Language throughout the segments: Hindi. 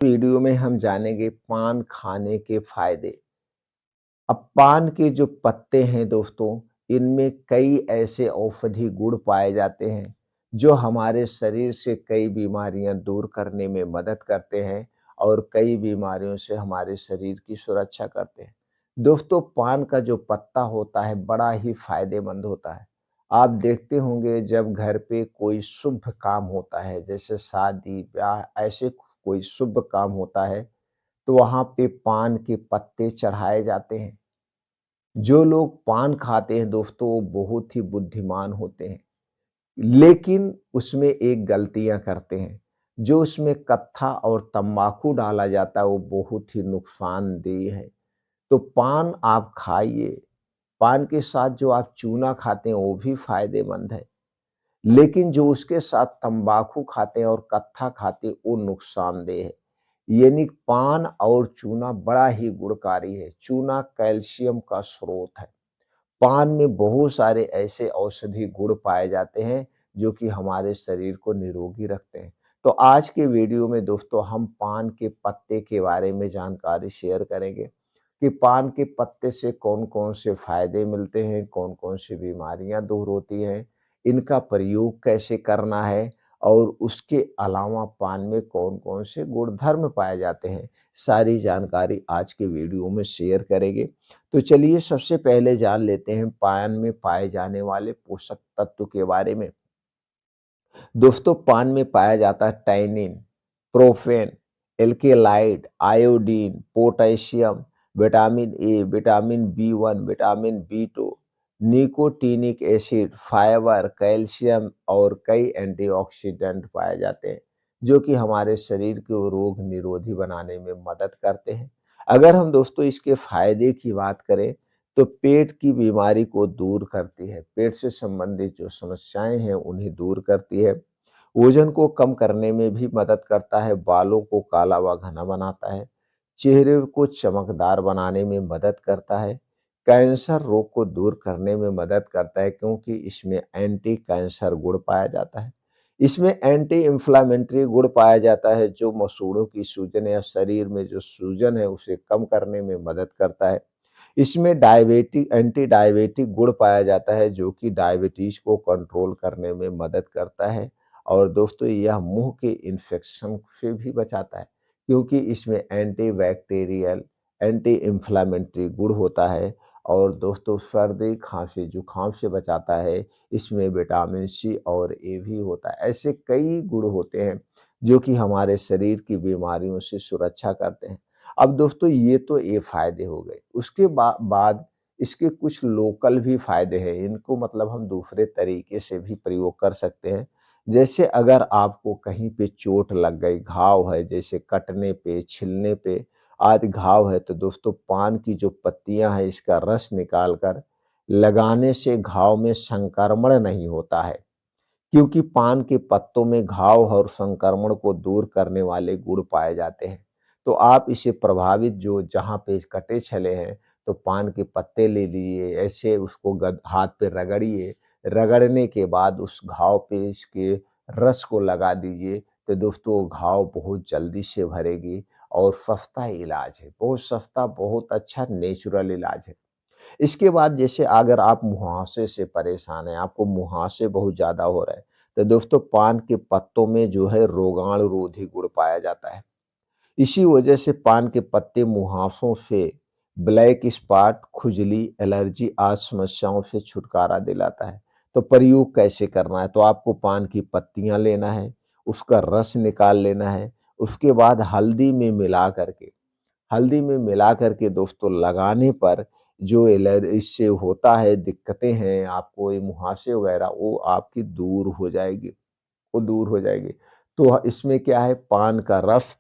वीडियो में हम जानेंगे पान खाने के फायदे। अब पान के जो पत्ते हैं दोस्तों, इनमें कई ऐसे औषधि गुण पाए जाते हैं, जो हमारे शरीर से कई बीमारियां दूर करने में मदद करते हैं और कई बीमारियों से हमारे शरीर की सुरक्षा करते हैं। दोस्तों, पान का जो पत्ता होता है, बड़ा ही फायदेमंद होता है। आप देखते होंगे जब घर पे कोई शुभ काम होता है, जैसे शादी, ब्याह, ऐसे कोई शुभ काम होता है, तो वहाँ पे पान के पत्ते चढ़ाए जाते हैं। जो लोग पान खाते हैं दोस्तों, वो बहुत ही बुद्धिमान होते हैं, लेकिन उसमें एक गलतियाँ करते हैं। जो उसमें कत्था और तम्बाकू डाला जाता है, वो बहुत ही नुकसानदेह है। तो पान आप खाइए, पान के साथ जो आप चूना खाते हैं, वो भी फ़ायदेमंद है। लेकिन जो उसके साथ तम्बाकू खाते हैं और कत्था खाते हैं, वो नुकसानदेह है। यानी पान और चूना बड़ा ही गुणकारी है। चूना कैल्शियम का स्रोत है। पान में बहुत सारे ऐसे औषधि गुण पाए जाते हैं, जो कि हमारे शरीर को निरोगी रखते हैं। तो आज के वीडियो में दोस्तों हम पान के पत्ते के बारे में जानकारी शेयर करेंगे कि पान के पत्ते से कौन-कौन से फायदे मिलते हैं, कौन-कौन सी बीमारियां दूर होती हैं, इनका प्रयोग कैसे करना है और उसके अलावा पान में कौन-कौन से गुणधर्म पाए जाते हैं। सारी जानकारी आज के वीडियो में शेयर करेंगे। तो चलिए सबसे पहले जान लेते हैं पान में पाए जाने वाले पोषक तत्व के बारे में। दोस्तों, पान में पाया जाता है tannin, profane, alkaloid, iodine, potassium, vitamin A, vitamin B1, vitamin बी2, nicotinic acid, fibre, calcium और कई एंटीऑक्सीडेंट पाए जाते हैं, जो कि हमारे शरीर को रोग निरोधी बनाने में मदद करते हैं। अगर हम दोस्तों इसके फायदे की बात करें, तो पेट की बीमारी को दूर करती है। पेट से संबंधित जो समस्याएँ हैं, उन्हें दूर करती है। वज़न को कम करने में भी मदद करता है, बालों को काला व घना बनाता है, चेहरे को चमकदार बनाने में मदद करता है, कैंसर रोग को दूर करने में मदद करता है क्योंकि इसमें एंटी कैंसर गुण पाया जाता है। इसमें एंटी इन्फ्लेमेटरी गुण पाया जाता है, जो मसूड़ों की सूजन या शरीर में जो सूजन है, उसे कम करने में मदद करता है। इसमें डायबिटिक एंटी डायबिटिक गुण पाया जाता है, जो कि डायबिटीज को कंट्रोल करने में मदद करता है और दोस्तों यह मुंह के इन्फेक्शन से भी बचाता है, क्योंकि इसमें एंटी बैक्टीरियल, एंटी इन्फ्लेमेटरी गुण होता है और दोस्तों सर्दी, खांसी, जुकाम से बचाता है। इसमें विटामिन सी और ए भी होता है। ऐसे कई गुण होते हैं, जो कि हमारे शरीर की बीमारियों से सुरक्षा करते हैं। अब दोस्तों ये तो ये फ़ायदे हो गए। उसके बाद इसके कुछ लोकल भी फ़ायदे हैं। इनको मतलब हम दूसरे तरीके से भी प्रयोग कर सकते हैं। जैसे अगर आपको कहीं पे चोट लग गई, घाव है, जैसे कटने पे, छिलने पे आदि घाव है, तो दोस्तों पान की जो पत्तियाँ हैं, इसका रस निकाल कर लगाने से घाव में संक्रमण नहीं होता है। क्योंकि पान के पत्तों में घाव और संक्रमण को दूर करने वाले गुण पाए जाते हैं। तो आप इसे प्रभावित जो जहाँ पे कटे छले हैं, तो पान के पत्ते ले लीजिए, ऐसे उसको हाथ पे रगड़िए, रगड़ने के बाद उस घाव पे इसके रस को लगा दीजिए, तो दोस्तों वो घाव बहुत जल्दी से भरेगी और सस्ता इलाज है, बहुत सस्ता, बहुत अच्छा नेचुरल इलाज है। इसके बाद जैसे अगर आप मुहासे से परेशान हैं, आपको मुहासे बहुत ज़्यादा हो रहे हैं, तो दोस्तों पान के पत्तों में जो है रोगाणुरोधी गुण पाया जाता है। इसी वजह से पान के पत्ते मुहासों से, ब्लैक स्पॉट, खुजली, एलर्जी आदि समस्याओं से छुटकारा दिलाता है। तो प्रयोग कैसे करना है? तो आपको पान की पत्तियाँ लेना है, उसका रस निकाल लेना है, उसके बाद हल्दी में मिला करके दोस्तों लगाने पर जो इससे होता है दिक्कतें हैं, आपको ये मुहासे वगैरह, वो आपकी दूर हो जाएगी, वो दूर हो जाएगी। तो इसमें क्या है, पान का रस,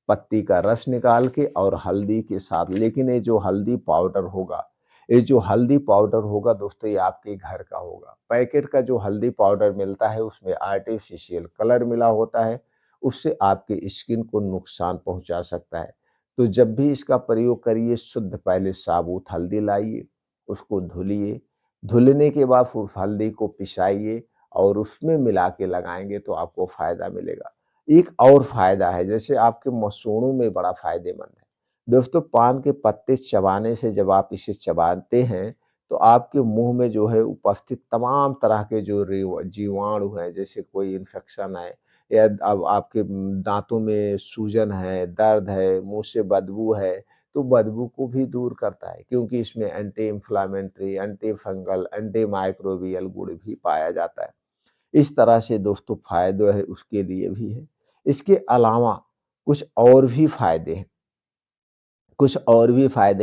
पत्ती का रस निकाल के और हल्दी के साथ, लेकिन ये जो हल्दी पाउडर होगा दोस्तों, ये आपके घर का होगा। पैकेट का जो हल्दी पाउडर मिलता है, उसमें आर्टिफिशियल कलर मिला होता है, उससे आपके स्किन को नुकसान पहुँचा सकता है। तो जब भी इसका प्रयोग करिए, शुद्ध पहले साबुत हल्दी लाइए, उसको धुलिए, धुलने के बाद उस हल्दी को पिसाइए और उसमें मिला के लगाएँगे तो आपको फ़ायदा मिलेगा। एक और फ़ायदा है, जैसे आपके मसूड़ों में बड़ा फ़ायदेमंद है। दोस्तों, पान के पत्ते चबाने से जब आप इसे चबाते हैं, तो आपके मुँह में जो है उपस्थित तमाम तरह के जो जीवाणु हैं, जैसे कोई इन्फेक्शन है या अब आपके दाँतों में सूजन है, दर्द है, मुँह से बदबू है, तो बदबू को भी दूर करता है, क्योंकि इसमें anti inflammatory, anti fungal, anti microbial गुण भी पाया जाता है। इस तरह से दोस्तों फ़ायदे है उसके लिए भी है। इसके अलावा कुछ और भी फ़ायदे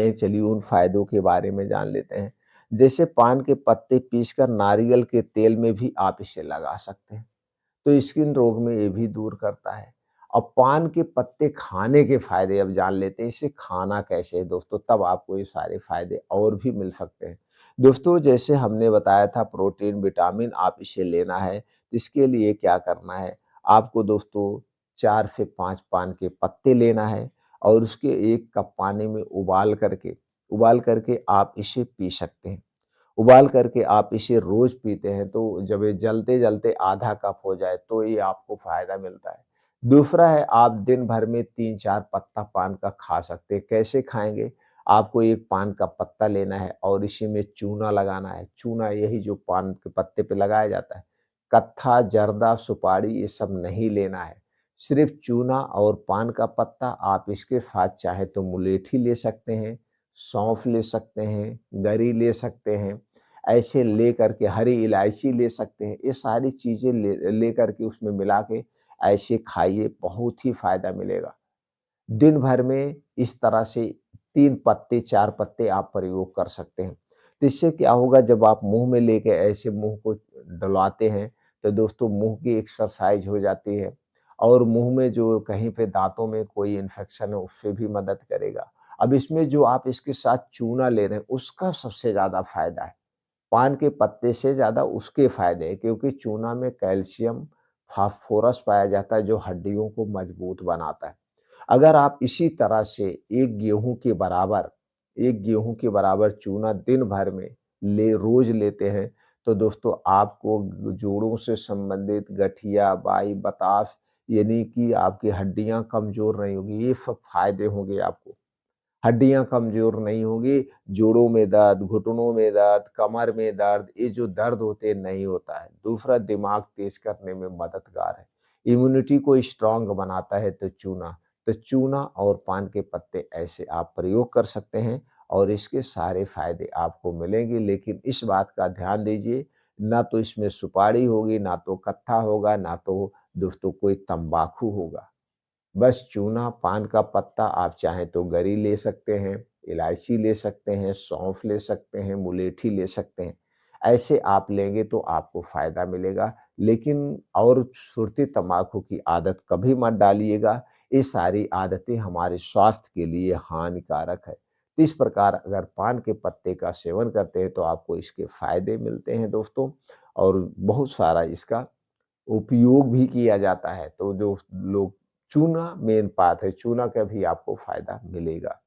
हैं, चलिए उन फ़ायदों के बारे में जान लेते हैं। जैसे पान के पत्ते पीसकर नारियल के तेल में भी आप इसे लगा सकते हैं। तो स्किन रोग में ये भी दूर करता है। अब पान के पत्ते खाने के फ़ायदे अब जान लेते हैं, इसे खाना कैसे है दोस्तों, तब आपको ये सारे फ़ायदे और भी मिल सकते हैं। दोस्तों, जैसे हमने बताया था प्रोटीन, विटामिन आप इसे लेना है, इसके लिए क्या करना है, आपको दोस्तों 4 से 5 पान के पत्ते लेना है और उसके 1 कप पानी में उबाल करके आप इसे पी सकते हैं। उबाल करके आप इसे रोज़ पीते हैं तो जब ये जलते-जलते आधा कप हो जाए तो ये आपको फ़ायदा मिलता है। दूसरा है, आप दिन भर में 3-4 पत्ता पान का खा सकते हैं। कैसे खाएँगे? आपको एक पान का पत्ता लेना है और इसी में चूना लगाना है। चूना यही जो पान के पत्ते पे लगाया जाता है। कत्था, जर्दा, सुपारी ये सब नहीं लेना है। सिर्फ़ चूना और पान का पत्ता, आप इसके साथ चाहे तो मुलेठी ले सकते हैं, सौंफ ले सकते हैं, गरी ले सकते हैं। ऐसे लेकर के हरी इलायची ले सकते हैं। ये सारी चीज़ें लेकर के उसमें मिला के ऐसे खाइए, बहुत ही फ़ायदा मिलेगा। दिन भर में इस तरह से 3 पत्ते, 4 पत्ते आप प्रयोग कर सकते हैं। तो इससे क्या होगा, जब आप मुँह में लेके ऐसे मुँह को डुलाते हैं, तो दोस्तों मुँह की एक्सरसाइज़ हो जाती है और मुँह में जो कहीं पे दाँतों में कोई इन्फेक्शन है, उससे भी मदद करेगा। अब इसमें जो आप इसके साथ चूना ले रहे हैं, उसका सबसे ज़्यादा फ़ायदा है। पान के पत्ते से ज़्यादा उसके फ़ायदे हैं, क्योंकि चूना में कैल्शियम, फास्फोरस पाया जाता है जो हड्डियों को मजबूत बनाता है। अगर आप इसी तरह से 1 गेहूँ के बराबर 1 गेहूँ के बराबर चूना दिन भर में रोज़ लेते हैं, तो दोस्तों आपको जोड़ों से संबंधित गठिया, बाई, बताश, यानी कि आपकी हड्डियाँ कमज़ोर नहीं होंगी, ये सब फ़ायदे होंगे आपको। हड्डियाँ कमज़ोर नहीं होंगी, जोड़ों में दर्द, घुटनों में दर्द, कमर में दर्द, ये जो दर्द होते हैं नहीं होता है। दूसरा, दिमाग तेज़ करने में मददगार है। इम्यूनिटी को स्ट्रॉन्ग बनाता है तो चूना और पान के पत्ते ऐसे आप प्रयोग कर सकते हैं और इसके सारे फ़ायदे आपको मिलेंगे। लेकिन इस बात का ध्यान दीजिए, ना तो इसमें सुपारी होगी, ना तो कत्था होगा, ना तो दोस्तों कोई तम्बाकू होगा। बस चूना, पान का पत्ता, आप चाहें तो गरी ले सकते हैं, इलायची ले सकते हैं, सौंफ ले सकते हैं, मुलेठी ले सकते हैं। ऐसे आप लेंगे तो आपको फ़ायदा मिलेगा, लेकिन और सुरती तम्बाकू की आदत कभी मत डालिएगा। ये सारी आदतें हमारे स्वास्थ्य के लिए हानिकारक है। तो इस प्रकार अगर पान के पत्ते का सेवन करते हैं तो आपको इसके फ़ायदे मिलते हैं दोस्तों, और बहुत सारा इसका उपयोग भी किया जाता है। तो जो लोग चूना मेन बात है, चूना का भी आपको फ़ायदा मिलेगा।